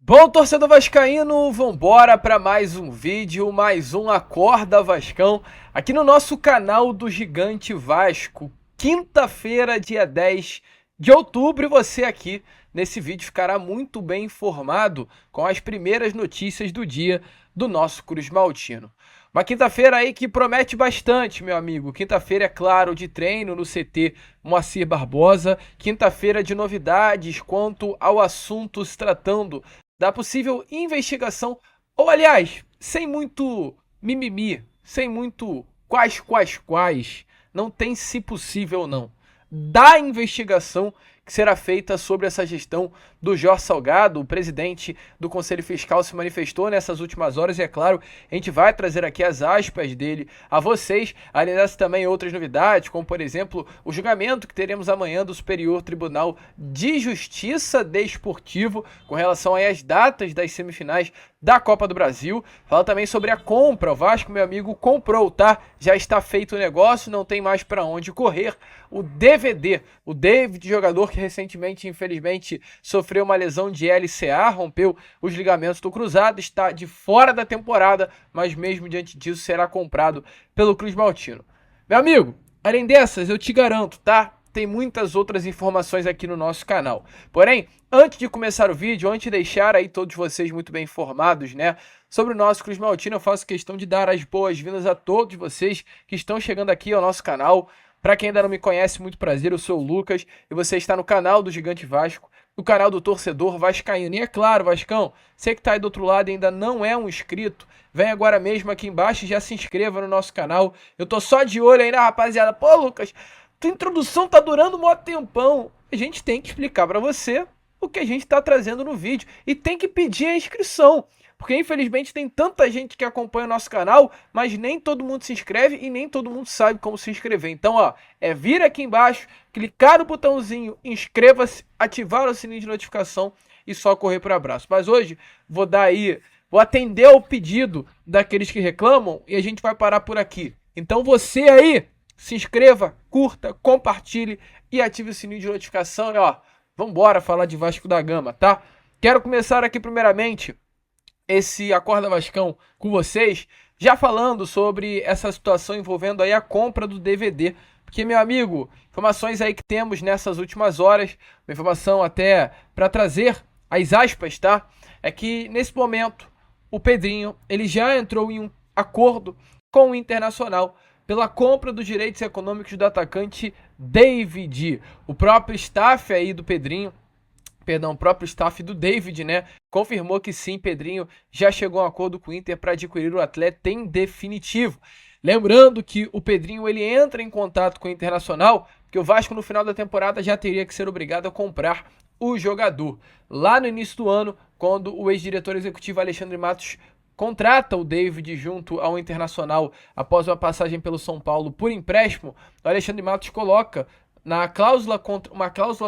Bom, torcedor vascaíno, vambora para mais um vídeo, mais um Acorda Vascão, aqui no nosso canal do Gigante Vasco. Quinta-feira, dia 10 de outubro, e você aqui nesse vídeo ficará muito bem informado com as primeiras notícias do dia do nosso Cruz Maltino. Uma quinta-feira aí que promete bastante, meu amigo. Quinta-feira, é claro, de treino no CT Moacir Barbosa. Quinta-feira de novidades quanto ao assunto se tratando da possível investigação, ou aliás, sem muito mimimi, sem muito quais, não tem se possível não, da investigação que será feita sobre essa gestão do Jorge Salgado. O presidente do Conselho Fiscal se manifestou nessas últimas horas e, é claro, a gente vai trazer aqui as aspas dele a vocês. Além dessas, também outras novidades, como, por exemplo, o julgamento que teremos amanhã do Superior Tribunal de Justiça Desportivo com relação às datas das semifinais da Copa do Brasil. Fala também sobre a compra. O Vasco, meu amigo, comprou, tá? Já está feito o negócio, não tem mais para onde correr. O DVD, o David, jogador que recentemente, infelizmente, sofreu uma lesão de LCA, rompeu os ligamentos do cruzado, está de fora da temporada, mas mesmo diante disso será comprado pelo Cruz Maltino. Meu amigo, além dessas, eu te garanto, tá? Tem muitas outras informações aqui no nosso canal. Porém, antes de começar o vídeo, antes de deixar aí todos vocês muito bem informados, né, sobre o nosso Cruz Maltino, eu faço questão de dar as boas-vindas a todos vocês que estão chegando aqui ao nosso canal. Para quem ainda não me conhece, muito prazer, eu sou o Lucas e você está no canal do Gigante Vasco, no canal do torcedor vascaíno. E é claro, Vascão, você que está aí do outro lado e ainda não é um inscrito, vem agora mesmo aqui embaixo e já se inscreva no nosso canal. Eu tô só de olho aí na rapaziada. Pô, Lucas, tua introdução tá durando um mó tempão. A gente tem que explicar para você o que a gente tá trazendo no vídeo e tem que pedir a inscrição. Porque infelizmente tem tanta gente que acompanha o nosso canal, mas nem todo mundo se inscreve e nem todo mundo sabe como se inscrever. Então, ó, é vir aqui embaixo, clicar no botãozinho, inscreva-se, ativar o sininho de notificação e só correr para o abraço. Mas hoje vou atender ao pedido daqueles que reclamam e a gente vai parar por aqui. Então você aí, se inscreva, curta, compartilhe e ative o sininho de notificação. E ó, vambora falar de Vasco da Gama, tá? Quero começar aqui primeiramente esse Acorda Vascão com vocês, já falando sobre essa situação envolvendo aí a compra do DVD. Porque, meu amigo, informações aí que temos nessas últimas horas, uma informação até para trazer as aspas, tá? É que nesse momento o Pedrinho, ele já entrou em um acordo com o Internacional pela compra dos direitos econômicos do atacante David. O próprio staff aí do Pedrinho, o próprio staff do David, né, confirmou que sim, Pedrinho já chegou a um acordo com o Inter para adquirir o atleta em definitivo. Lembrando que o Pedrinho ele entra em contato com o Internacional, que o Vasco no final da temporada já teria que ser obrigado a comprar o jogador. Lá no início do ano, quando o ex-diretor executivo Alexandre Matos contrata o David junto ao Internacional após uma passagem pelo São Paulo por empréstimo, o Alexandre Matos coloca uma cláusula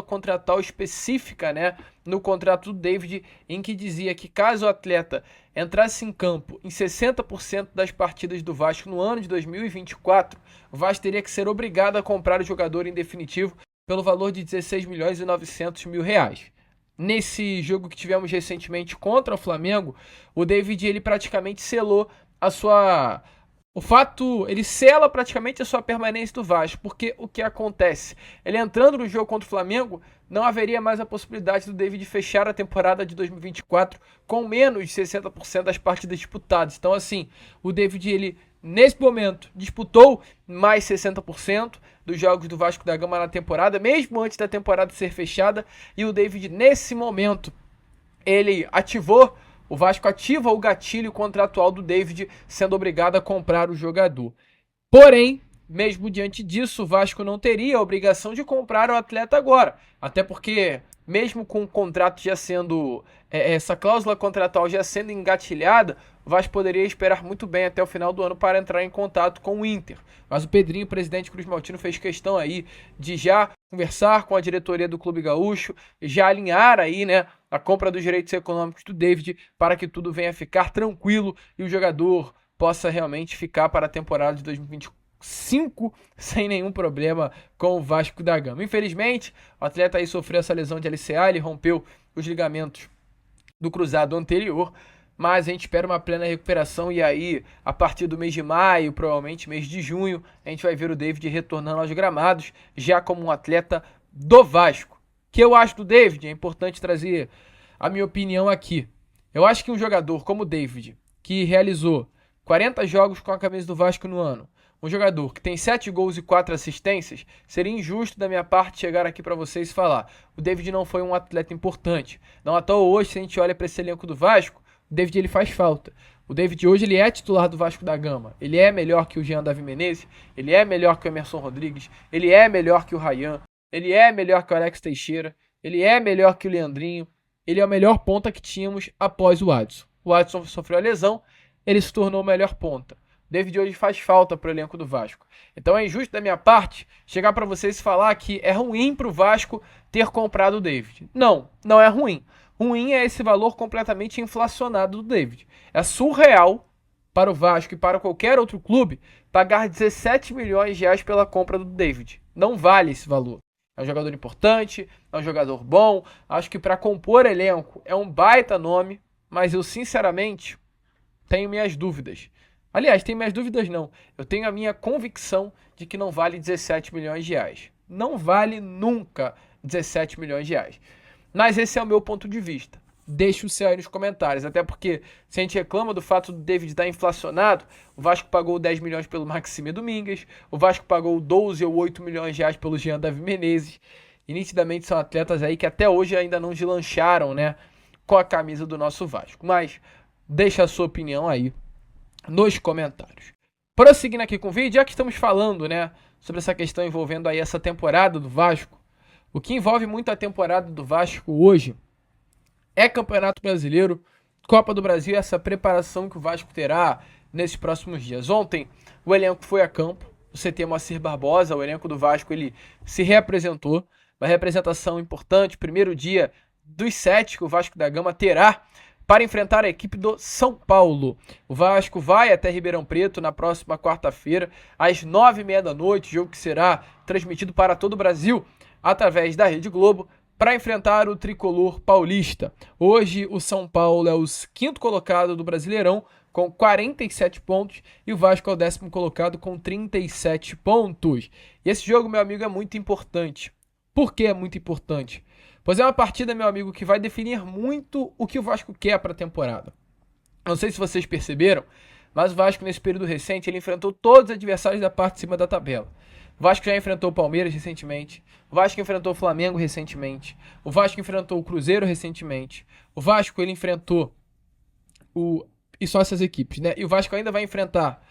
contratual específica, né, no contrato do David, em que dizia que caso o atleta entrasse em campo em 60% das partidas do Vasco no ano de 2024, o Vasco teria que ser obrigado a comprar o jogador em definitivo pelo valor de 16 milhões e 900 mil reais. Nesse jogo que tivemos recentemente contra o Flamengo, o David ele praticamente selou a sua... ele sela praticamente a sua permanência do Vasco, porque o que acontece? Ele entrando no jogo contra o Flamengo, não haveria mais a possibilidade do David fechar a temporada de 2024 com menos de 60% das partidas disputadas. Então, assim, o David, ele, nesse momento, disputou mais 60% dos jogos do Vasco da Gama na temporada, mesmo antes da temporada ser fechada, e o David, nesse momento, ele ativou... O Vasco ativa o gatilho contratual do David, sendo obrigado a comprar o jogador. Porém, mesmo diante disso, o Vasco não teria a obrigação de comprar o atleta agora. Até porque, mesmo com o contrato já sendo... essa cláusula contratual já sendo engatilhada, o Vasco poderia esperar muito bem até o final do ano para entrar em contato com o Inter. Mas o Pedrinho, o presidente Cruz Maltino, fez questão aí de já conversar com a diretoria do Clube Gaúcho, já alinhar aí, né, a compra dos direitos econômicos do David para que tudo venha a ficar tranquilo e o jogador possa realmente ficar para a temporada de 2025 sem nenhum problema com o Vasco da Gama. Infelizmente, o atleta aí sofreu essa lesão de LCA, ele rompeu os ligamentos do cruzado anterior, mas a gente espera uma plena recuperação e aí, a partir do mês de maio, provavelmente mês de junho, a gente vai ver o David retornando aos gramados, já como um atleta do Vasco. O que eu acho do David? É importante trazer a minha opinião aqui. Eu acho que um jogador como o David, que realizou 40 jogos com a camisa do Vasco no ano, um jogador que tem 7 gols e 4 assistências, seria injusto da minha parte chegar aqui para vocês e falar: o David não foi um atleta importante. Não à toa hoje, se a gente olha para esse elenco do Vasco, o David ele faz falta. O David hoje ele é titular do Vasco da Gama. Ele é melhor que o Jean Davi Menezes, ele é melhor que o Emerson Rodrigues, ele é melhor que o Ryan, ele é melhor que o Alex Teixeira, ele é melhor que o Leandrinho. Ele é o melhor ponta que tínhamos após o Adson. O Adson sofreu a lesão, ele se tornou o melhor ponta. O David hoje faz falta para o elenco do Vasco. Então é injusto da minha parte chegar para vocês e falar que é ruim para o Vasco ter comprado o David. Não, não é ruim. Ruim é esse valor completamente inflacionado do David. É surreal para o Vasco e para qualquer outro clube pagar 17 milhões de reais pela compra do David. Não vale esse valor. É um jogador importante, é um jogador bom. Acho que para compor elenco é um baita nome, mas eu sinceramente tenho minhas dúvidas. Aliás, tenho minhas dúvidas não. Eu tenho a minha convicção de que não vale 17 milhões de reais. Não vale nunca 17 milhões de reais. Mas esse é o meu ponto de vista. Deixe o seu aí nos comentários. Até porque se a gente reclama do fato do David estar inflacionado, o Vasco pagou 10 milhões pelo Maxime Domingues, o Vasco pagou 12 ou 8 milhões de reais pelo Jean Davi Menezes. E nitidamente são atletas aí que até hoje ainda não deslancharam, né, com a camisa do nosso Vasco. Mas deixa a sua opinião aí nos comentários. Prosseguindo aqui com o vídeo, já que estamos falando, né, sobre essa questão envolvendo aí essa temporada do Vasco, o que envolve muito a temporada do Vasco hoje é Campeonato Brasileiro, Copa do Brasil e essa preparação que o Vasco terá nesses próximos dias. Ontem o elenco foi a campo, o CT Moacir Barbosa, o elenco do Vasco, ele se reapresentou, uma representação importante, primeiro dia dos 7 que o Vasco da Gama terá para enfrentar a equipe do São Paulo. O Vasco vai até Ribeirão Preto na próxima quarta-feira, às 9h30 da noite, jogo que será transmitido para todo o Brasil através da Rede Globo, para enfrentar o tricolor paulista. Hoje o São Paulo é o 5º colocado do Brasileirão, com 47 pontos, e o Vasco é o 10º colocado com 37 pontos. E esse jogo, meu amigo, é muito importante. Por que é muito importante? Pois é uma partida, meu amigo, que vai definir muito o que o Vasco quer para a temporada. Não sei se vocês perceberam, mas o Vasco, nesse período recente, ele enfrentou todos os adversários da parte de cima da tabela. O Vasco já enfrentou o Palmeiras recentemente, o Vasco enfrentou o Flamengo recentemente, o Vasco enfrentou o Cruzeiro recentemente, o Vasco ele enfrentou e só essas equipes, né? E o Vasco ainda vai enfrentar,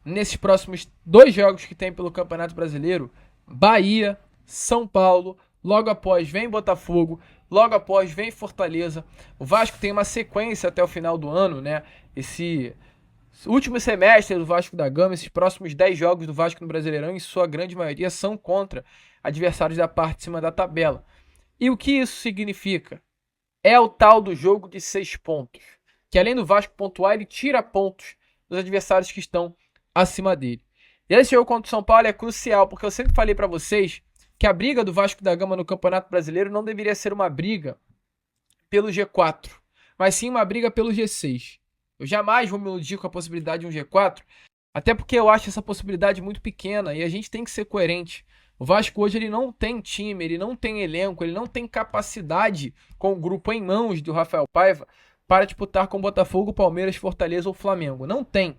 nesses próximos 2 jogos que tem pelo Campeonato Brasileiro, Bahia, São Paulo, logo após vem Botafogo, logo após vem Fortaleza. O Vasco tem uma sequência até o final do ano, né? Esse último semestre do Vasco da Gama, esses próximos 10 jogos do Vasco no Brasileirão, em sua grande maioria, são contra adversários da parte de cima da tabela. E o que isso significa? É o tal do jogo de 6 pontos, que além do Vasco pontuar, ele tira pontos dos adversários que estão acima dele. E esse jogo contra o São Paulo é crucial, porque eu sempre falei para vocês que a briga do Vasco da Gama no Campeonato Brasileiro não deveria ser uma briga pelo G4, mas sim uma briga pelo G6. Eu jamais vou me iludir com a possibilidade de um G4, até porque eu acho essa possibilidade muito pequena e a gente tem que ser coerente. O Vasco hoje ele não tem time, ele não tem elenco, ele não tem capacidade com o grupo em mãos do Rafael Paiva para disputar com Botafogo, Palmeiras, Fortaleza ou Flamengo. Não tem.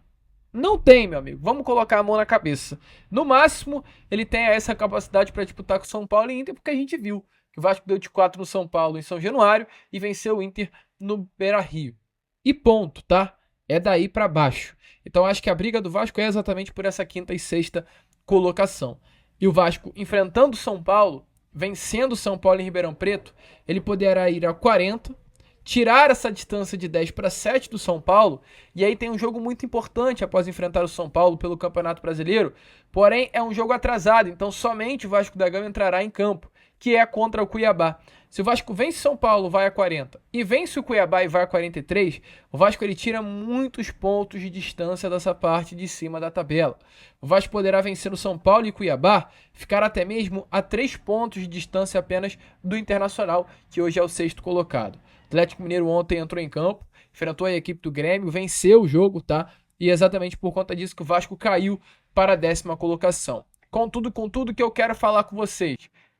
Não tem, meu amigo. Vamos colocar a mão na cabeça. No máximo, ele tem essa capacidade para disputar com São Paulo e Inter, porque a gente viu que o Vasco deu de 4 no São Paulo em São Januário e venceu o Inter no Beira-Rio. E ponto, tá? É daí para baixo. Então acho que a briga do Vasco é exatamente por essa 5ª e 6ª colocação. E o Vasco enfrentando o São Paulo, vencendo o São Paulo em Ribeirão Preto, ele poderá ir a 40, tirar essa distância de 10 para 7 do São Paulo, e aí tem um jogo muito importante após enfrentar o São Paulo pelo Campeonato Brasileiro, porém é um jogo atrasado, então somente o Vasco da Gama entrará em campo, que é contra o Cuiabá. Se o Vasco vence São Paulo, vai a 40, e vence o Cuiabá e vai a 43, o Vasco ele tira muitos pontos de distância dessa parte de cima da tabela. O Vasco poderá vencer o São Paulo e Cuiabá, ficar até mesmo a 3 pontos de distância apenas do Internacional, que hoje é o 6º colocado. Atlético Mineiro ontem entrou em campo, enfrentou a equipe do Grêmio, venceu o jogo, tá? E é exatamente por conta disso que o Vasco caiu para a 10ª colocação. Contudo que eu quero falar com vocês.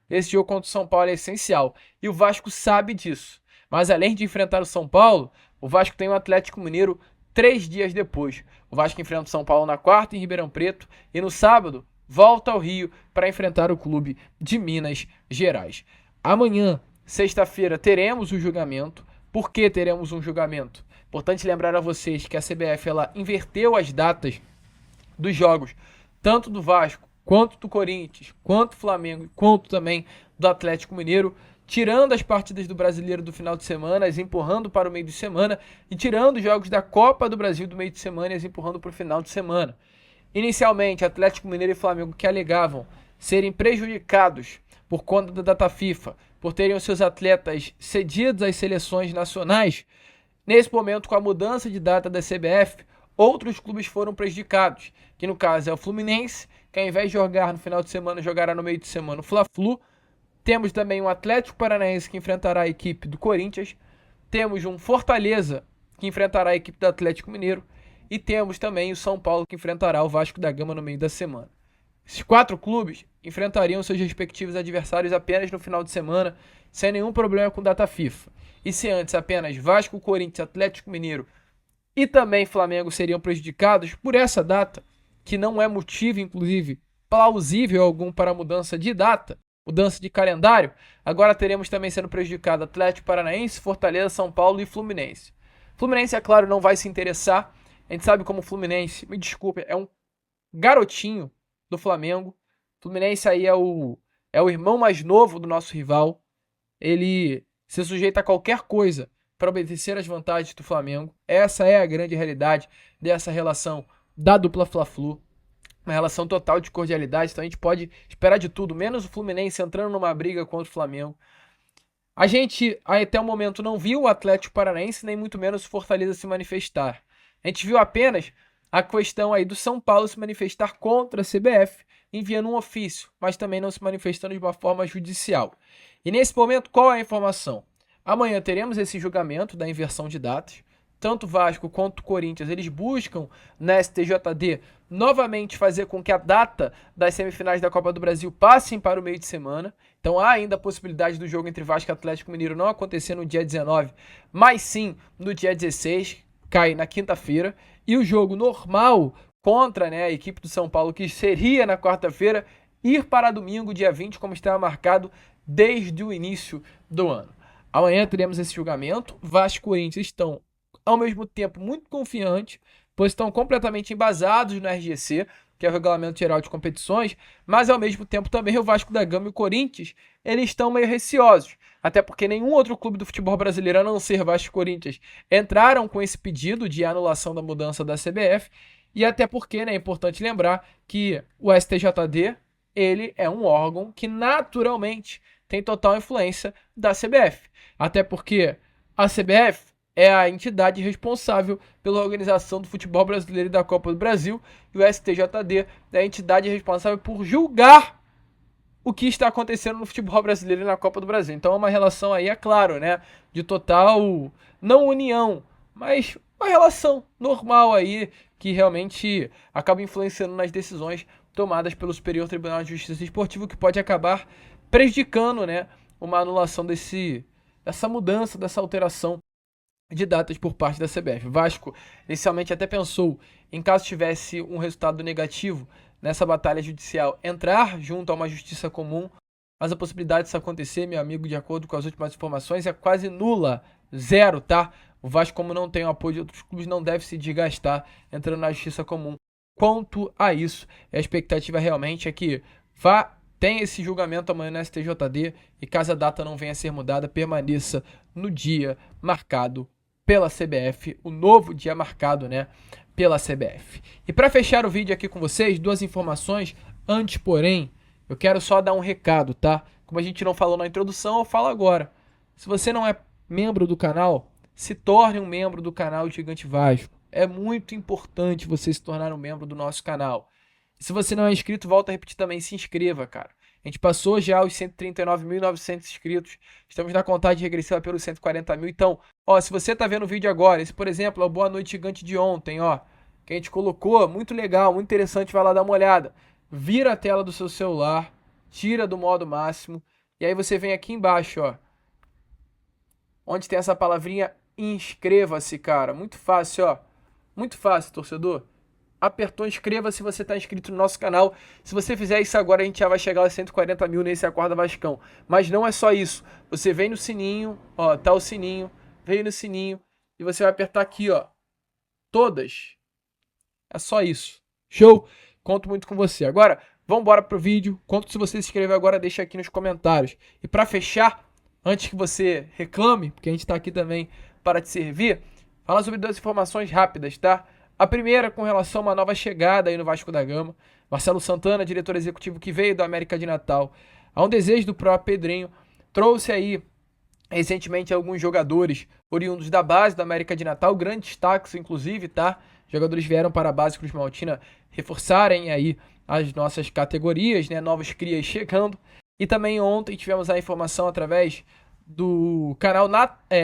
Esse jogo contra o São Paulo é essencial e o Vasco sabe disso. Mas além de enfrentar o São Paulo, o Vasco tem o Atlético Mineiro 3 dias depois. O Vasco enfrenta o São Paulo na quarta em Ribeirão Preto e no sábado volta ao Rio para enfrentar o clube de Minas Gerais. Amanhã, sexta-feira, teremos o julgamento. Por que teremos um julgamento? Importante lembrar a vocês que a CBF ela inverteu as datas dos jogos, tanto do Vasco, quanto do Corinthians, quanto do Flamengo, quanto também do Atlético Mineiro, tirando as partidas do Brasileiro do final de semana, as empurrando para o meio de semana, e tirando os jogos da Copa do Brasil do meio de semana e as empurrando para o final de semana. Inicialmente, Atlético Mineiro e Flamengo que alegavam serem prejudicados por conta da data FIFA, por terem os seus atletas cedidos às seleções nacionais, nesse momento, com a mudança de data da CBF, outros clubes foram prejudicados, que no caso é o Fluminense, que ao invés de jogar no final de semana, jogará no meio de semana o Fla-Flu. Temos também o Atlético Paranaense, que enfrentará a equipe do Corinthians. Temos um Fortaleza, que enfrentará a equipe do Atlético Mineiro. E temos também o São Paulo, que enfrentará o Vasco da Gama no meio da semana. Esses 4 clubes enfrentariam seus respectivos adversários apenas no final de semana, sem nenhum problema com data FIFA. E se antes apenas Vasco, Corinthians, Atlético Mineiro e também Flamengo seriam prejudicados por essa data, que não é motivo, inclusive, plausível algum para a mudança de data, mudança de calendário, agora teremos também sendo prejudicado Atlético Paranaense, Fortaleza, São Paulo e Fluminense. Fluminense, é claro, não vai se interessar. A gente sabe como o Fluminense, me desculpe, é um garotinho do Flamengo. O Fluminense aí é o irmão mais novo do nosso rival. Ele se sujeita a qualquer coisa para obedecer às vantagens do Flamengo. Essa é a grande realidade dessa relação da dupla Fla-Flu. Uma relação total de cordialidade, então a gente pode esperar de tudo, menos o Fluminense entrando numa briga contra o Flamengo. A gente, até o momento, não viu o Atlético Paranaense, nem muito menos o Fortaleza se manifestar. A gente viu apenas a questão aí do São Paulo se manifestar contra a CBF, enviando um ofício, mas também não se manifestando de uma forma judicial. E nesse momento, qual é a informação? Amanhã teremos esse julgamento da inversão de datas. Tanto Vasco quanto Corinthians, eles buscam na STJD novamente fazer com que a data das semifinais da Copa do Brasil passem para o meio de semana. Então há ainda a possibilidade do jogo entre Vasco e Atlético Mineiro não acontecer no dia 19, mas sim no dia 16, cai na quinta-feira. E o jogo normal contra, a equipe do São Paulo, que seria na quarta-feira, ir para domingo, dia 20, como estava marcado desde o início do ano. Amanhã teremos esse julgamento. Vasco e Corinthians estão ao mesmo tempo muito confiantes, pois estão completamente embasados no RGC, que é o Regulamento Geral de Competições, mas ao mesmo tempo também o Vasco da Gama e o Corinthians, eles estão meio receosos, até porque nenhum outro clube do futebol brasileiro, a não ser Vasco e Corinthians, entraram com esse pedido de anulação da mudança da CBF, e até porque é importante lembrar que o STJD, ele é um órgão que naturalmente tem total influência da CBF, até porque a CBF é a entidade responsável pela organização do futebol brasileiro e da Copa do Brasil, e o STJD é a entidade responsável por julgar o que está acontecendo no futebol brasileiro e na Copa do Brasil. Então é uma relação aí, é claro, de total, não união, mas uma relação normal aí, que realmente acaba influenciando nas decisões tomadas pelo Superior Tribunal de Justiça Desportiva, que pode acabar prejudicando, uma anulação dessa mudança, dessa alteração de datas por parte da CBF. Vasco inicialmente até pensou, em caso tivesse um resultado negativo nessa batalha judicial, entrar junto a uma justiça comum, mas a possibilidade disso acontecer, meu amigo, de acordo com as últimas informações, é quase nula, zero, tá? O Vasco, como não tem o apoio de outros clubes, não deve se desgastar entrando na justiça comum. Quanto a isso, a expectativa realmente é que tem esse julgamento amanhã na STJD e caso a data não venha a ser mudada, permaneça no dia marcado pela CBF, o novo dia marcado, pela CBF. E para fechar o vídeo aqui com vocês, 2 informações. Antes, porém, eu quero só dar um recado, tá? Como a gente não falou na introdução, eu falo agora. Se você não é membro do canal, se torne um membro do canal Gigante Vasco. É muito importante você se tornar um membro do nosso canal. E se você não é inscrito, volto a repetir também, se inscreva, cara. A gente passou já os 139.900 inscritos. Estamos na contagem regressiva pelos 140 mil. Então, ó, se você tá vendo o vídeo agora, esse, por exemplo, é o Boa Noite Gigante de ontem, ó, que a gente colocou, muito legal, muito interessante, vai lá dar uma olhada. Vira a tela do seu celular, tira do modo máximo, e aí você vem aqui embaixo, ó, onde tem essa palavrinha inscreva-se, cara. Muito fácil, ó. Muito fácil, torcedor. Apertou inscreva-se se você está inscrito no nosso canal. Se você fizer isso agora, a gente já vai chegar aos 140 mil nesse Acorda Vascão. Mas não é só isso. Você vem no sininho, ó, tá o sininho, vem no sininho e você vai apertar aqui, ó, todas. É só isso. Show? Conto muito com você. Agora, vamos embora pro vídeo. Conto se você se inscrever agora, deixa aqui nos comentários. E para fechar, antes que você reclame, porque a gente está aqui também para te servir, falar sobre duas informações rápidas, tá? A primeira com relação a uma nova chegada aí no Vasco da Gama. Marcelo Santana, diretor executivo que veio do América de Natal, a um desejo do próprio Pedrinho, trouxe aí recentemente alguns jogadores oriundos da base do América de Natal, grandes destaques inclusive, tá? Jogadores vieram para a base Cruz Maltina reforçarem aí as nossas categorias, né? Novos crias chegando. E também ontem tivemos a informação através do canal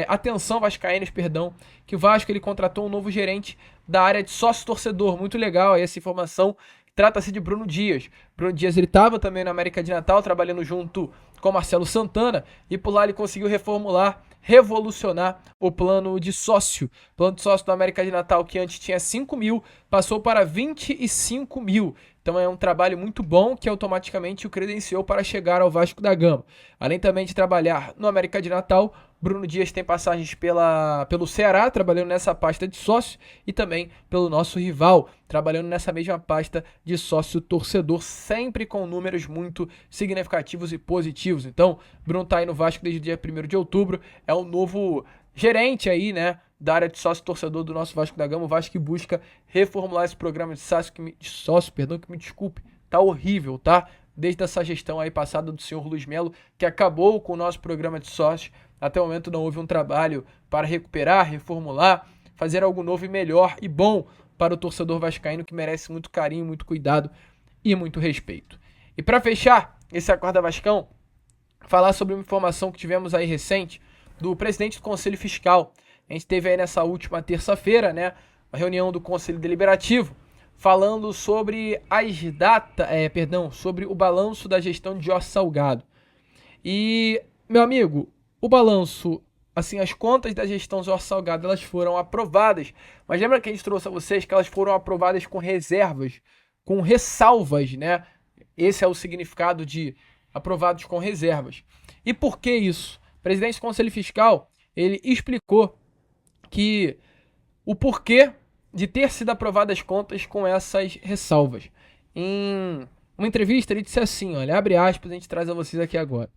Atenção Vascaínos, perdão, que o Vasco ele contratou um novo gerente da área de sócio-torcedor. Muito legal aí essa informação. Trata-se de Bruno Dias. Bruno Dias ele estava também na América de Natal, trabalhando junto com Marcelo Santana, e por lá ele conseguiu reformular, revolucionar o plano de sócio. O plano de sócio da América de Natal, que antes tinha 5 mil, passou para 25 mil. Então é um trabalho muito bom que automaticamente o credenciou para chegar ao Vasco da Gama. Além também de trabalhar no América de Natal, Bruno Dias tem passagens pelo Ceará, trabalhando nessa pasta de sócio, e também pelo nosso rival, trabalhando nessa mesma pasta de sócio-torcedor, sempre com números muito significativos e positivos. Então, Bruno tá aí no Vasco desde o dia 1º de outubro, é o novo gerente aí, né, da área de sócio-torcedor do nosso Vasco da Gama. O Vasco que busca reformular esse programa de sócio, que me desculpe, tá horrível, tá? Desde essa gestão aí passada do senhor Luiz Melo, que acabou com o nosso programa de sócio. Até o momento não houve um trabalho para recuperar, reformular, fazer algo novo e melhor e bom para o torcedor vascaíno, que merece muito carinho, muito cuidado e muito respeito. E para fechar esse Acorda Vascão, falar sobre uma informação que tivemos aí recente do presidente do Conselho Fiscal. A gente teve aí nessa última terça-feira, né, a reunião do Conselho Deliberativo, falando sobre sobre o balanço da gestão de Jorge Salgado. E, meu amigo, o balanço, assim, as contas da gestão Jorge Salgado, elas foram aprovadas, mas lembra que a gente trouxe a vocês que elas foram aprovadas com reservas, com ressalvas, né? Esse é o significado de aprovados com reservas. E por que isso? O presidente do Conselho Fiscal, ele explicou que o porquê de ter sido aprovadas as contas com essas ressalvas. Em uma entrevista, ele disse assim, olha, abre aspas, a gente traz a vocês aqui agora.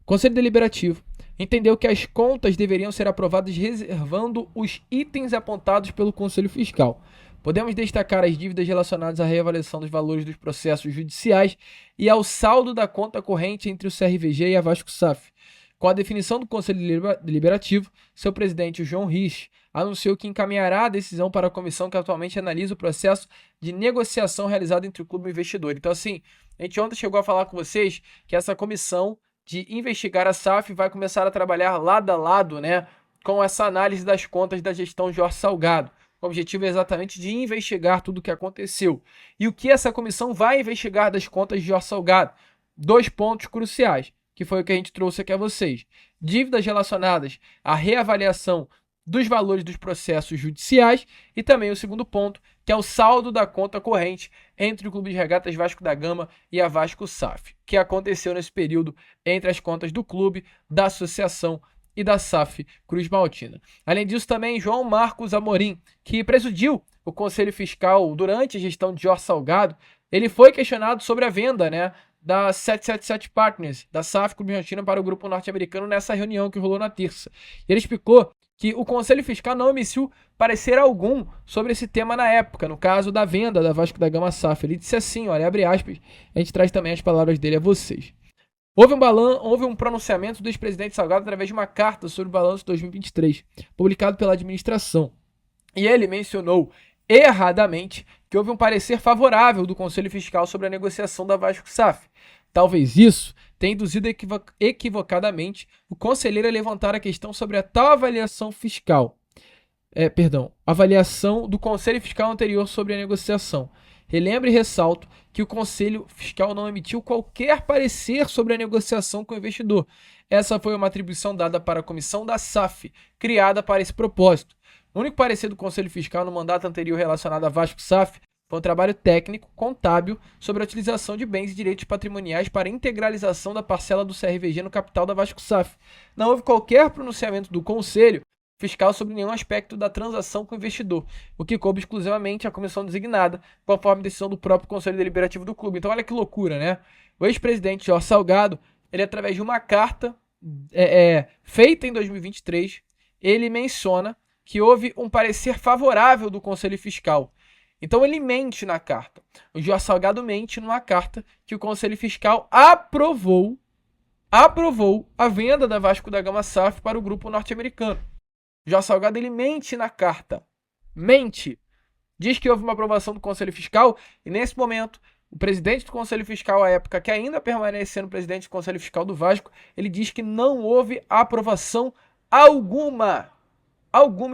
O Conselho Deliberativo entendeu que as contas deveriam ser aprovadas reservando os itens apontados pelo Conselho Fiscal. Podemos destacar as dívidas relacionadas à reavaliação dos valores dos processos judiciais e ao saldo da conta corrente entre o CRVG e a Vasco SAF. Com a definição do Conselho Deliberativo, seu presidente, o João Rich, anunciou que encaminhará a decisão para a comissão que atualmente analisa o processo de negociação realizado entre o clube e o investidor. Então, assim, a gente ontem chegou a falar com vocês que essa comissão de investigar a SAF vai começar a trabalhar lado a lado, né, com essa análise das contas da gestão Jorge Salgado. O objetivo é exatamente de investigar tudo o que aconteceu. E o que essa comissão vai investigar das contas de Jorge Salgado? 2 pontos cruciais, que foi o que a gente trouxe aqui a vocês. Dívidas relacionadas à reavaliação dos valores dos processos judiciais e também o segundo ponto, que é o saldo da conta corrente entre o Clube de Regatas Vasco da Gama e a Vasco SAF, que aconteceu nesse período entre as contas do clube, da associação e da SAF Cruz Maltina. Além disso, também João Marcos Amorim, que presidiu o Conselho Fiscal durante a gestão de Jorge Salgado, ele foi questionado sobre a venda, né, da 777 Partners, da SAF Cruz Maltina para o grupo norte-americano nessa reunião que rolou na terça. Ele explicou que o Conselho Fiscal não emitiu parecer algum sobre esse tema na época, no caso da venda da Vasco da Gama SAF. Ele disse assim, olha, abre aspas, a gente traz também as palavras dele a vocês. Houve um pronunciamento do ex-presidente Salgado através de uma carta sobre o balanço de 2023, publicado pela administração. E ele mencionou erradamente que houve um parecer favorável do Conselho Fiscal sobre a negociação da Vasco SAF. Talvez isso tenha induzido equivocadamente o conselheiro a levantar a questão sobre a tal avaliação fiscal. Avaliação do Conselho Fiscal anterior sobre a negociação. Relembro e ressalto que o Conselho Fiscal não emitiu qualquer parecer sobre a negociação com o investidor. Essa foi uma atribuição dada para a comissão da SAF, criada para esse propósito. O único parecer do Conselho Fiscal no mandato anterior relacionado a Vasco SAF foi um trabalho técnico, contábil, sobre a utilização de bens e direitos patrimoniais para integralização da parcela do CRVG no capital da Vasco SAF. Não houve qualquer pronunciamento do Conselho Fiscal sobre nenhum aspecto da transação com o investidor, o que coube exclusivamente à comissão designada, conforme decisão do próprio Conselho Deliberativo do clube. Então olha que loucura, né? O ex-presidente Jorge Salgado, ele através de uma carta feita em 2023, ele menciona que houve um parecer favorável do Conselho Fiscal. Então ele mente na carta. O Jorge Salgado mente numa carta que o Conselho Fiscal aprovou a venda da Vasco da Gama SAF para o grupo norte-americano. Jorge Salgado, ele mente na carta. Mente. Diz que houve uma aprovação do Conselho Fiscal e, nesse momento, o presidente do Conselho Fiscal, à época, que ainda permanecendo presidente do Conselho Fiscal do Vasco, ele diz que não houve aprovação alguma.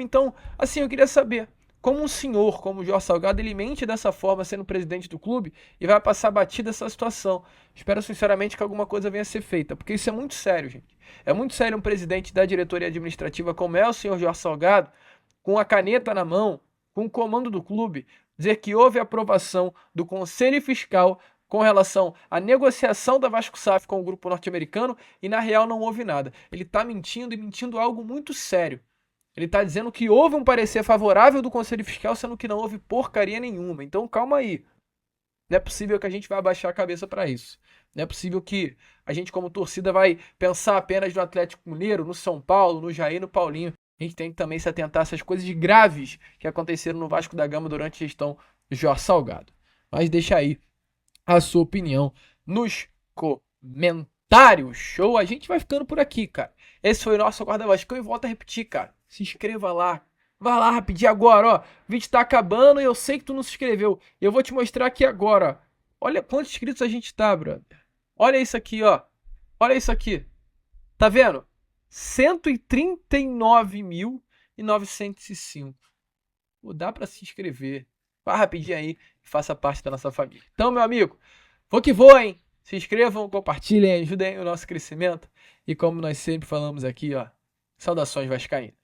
Então, assim, eu queria saber, como um senhor, como o Jorge Salgado, ele mente dessa forma sendo presidente do clube e vai passar batida essa situação. Espero sinceramente que alguma coisa venha a ser feita, porque isso é muito sério, gente. É muito sério um presidente da diretoria administrativa como é o senhor Jorge Salgado, com a caneta na mão, com o comando do clube, dizer que houve aprovação do Conselho Fiscal com relação à negociação da Vasco SAF com o grupo norte-americano e na real não houve nada. Ele está mentindo e mentindo algo muito sério. Ele está dizendo que houve um parecer favorável do Conselho Fiscal, sendo que não houve porcaria nenhuma. Então calma aí. Não é possível que a gente vá abaixar a cabeça para isso. Não é possível que a gente, como torcida, vai pensar apenas no Atlético Mineiro, no São Paulo, no Jair, no Paulinho. A gente tem que também se atentar a essas coisas graves que aconteceram no Vasco da Gama durante a gestão do Jorge Salgado. Mas deixa aí a sua opinião nos comentários. Show? A gente vai ficando por aqui, cara. Esse foi o nosso Acorda Vascão e volta a repetir, cara. Se inscreva lá. Vai lá rapidinho agora, ó. O vídeo tá acabando e eu sei que tu não se inscreveu. Eu vou te mostrar aqui agora, ó. Olha quantos inscritos a gente tá, brother. Olha isso aqui, ó. Olha isso aqui. Tá vendo? 139.905. Pô, dá pra se inscrever. Vai rapidinho aí e faça parte da nossa família. Então, meu amigo, vou que vou, hein? Se inscrevam, compartilhem, ajudem o nosso crescimento. E como nós sempre falamos aqui, ó. Saudações vascaínas.